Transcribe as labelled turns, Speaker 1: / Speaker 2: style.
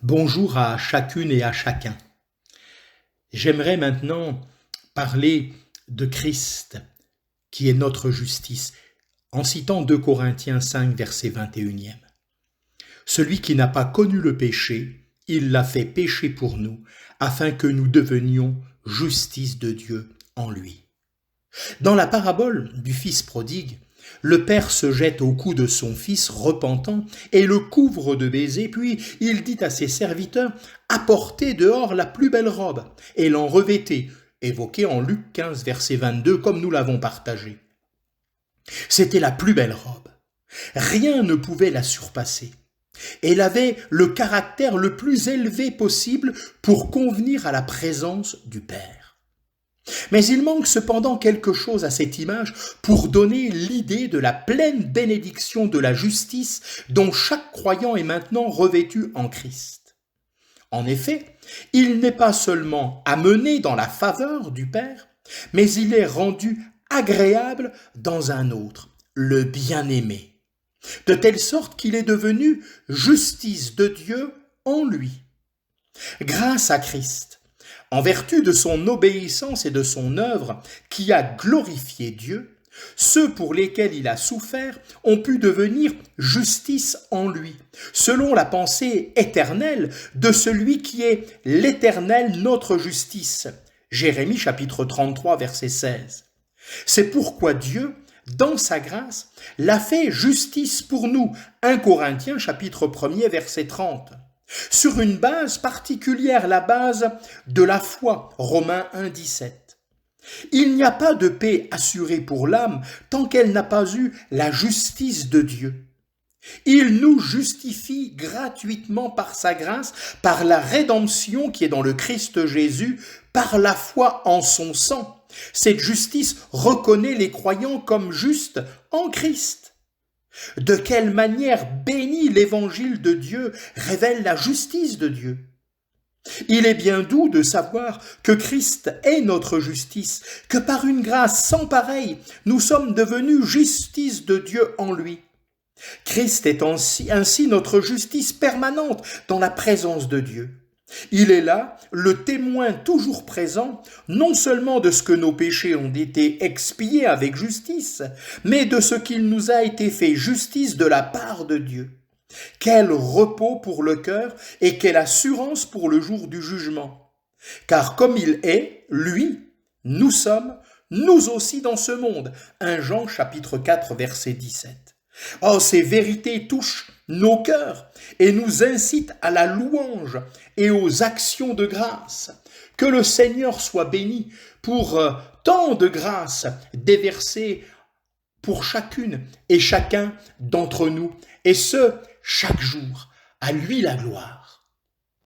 Speaker 1: Bonjour à chacune et à chacun. J'aimerais maintenant parler de Christ, qui est notre justice, en citant 2 Corinthiens 5, verset 21. Celui qui n'a pas connu le péché, il l'a fait pécher pour nous, afin que nous devenions justice de Dieu en lui. Dans la parabole du fils prodigue, le père se jette au cou de son fils repentant et le couvre de baisers, puis il dit à ses serviteurs « Apportez dehors la plus belle robe et l'en revêtez », évoqué en Luc 15, verset 22, comme nous l'avons partagé. C'était la plus belle robe. Rien ne pouvait la surpasser. Elle avait le caractère le plus élevé possible pour convenir à la présence du Père. Mais il manque cependant quelque chose à cette image pour donner l'idée de la pleine bénédiction de la justice dont chaque croyant est maintenant revêtu en Christ. En effet, il n'est pas seulement amené dans la faveur du Père, mais il est rendu agréable dans un autre, le bien-aimé, de telle sorte qu'il est devenu justice de Dieu en lui. Grâce à Christ, en vertu de son obéissance et de son œuvre qui a glorifié Dieu, ceux pour lesquels il a souffert ont pu devenir justice en lui, selon la pensée éternelle de celui qui est l'Éternel notre justice. Jérémie chapitre 33 verset 16. C'est pourquoi Dieu, dans sa grâce, l'a fait justice pour nous. 1 Corinthiens chapitre 1er verset 30. Sur une base particulière, la base de la foi, Romains 1, 17. Il n'y a pas de paix assurée pour l'âme tant qu'elle n'a pas eu la justice de Dieu. Il nous justifie gratuitement par sa grâce, par la rédemption qui est dans le Christ Jésus, par la foi en son sang. Cette justice reconnaît les croyants comme justes en Christ. De quelle manière béni l'évangile de Dieu révèle la justice de Dieu. Il est bien doux de savoir que Christ est notre justice, que par une grâce sans pareille, nous sommes devenus justice de Dieu en lui. Christ est ainsi notre justice permanente dans la présence de Dieu. Il est là, le témoin toujours présent, non seulement de ce que nos péchés ont été expiés avec justice, mais de ce qu'il nous a été fait justice de la part de Dieu. Quel repos pour le cœur et quelle assurance pour le jour du jugement. Car comme il est, lui, nous sommes, nous aussi dans ce monde. 1 Jean chapitre 4 verset 17. Oh, ces vérités touchent nos cœurs et nous incitent à la louange et aux actions de grâce. Que le Seigneur soit béni pour tant de grâces déversées pour chacune et chacun d'entre nous, et ce, chaque jour. À lui la gloire.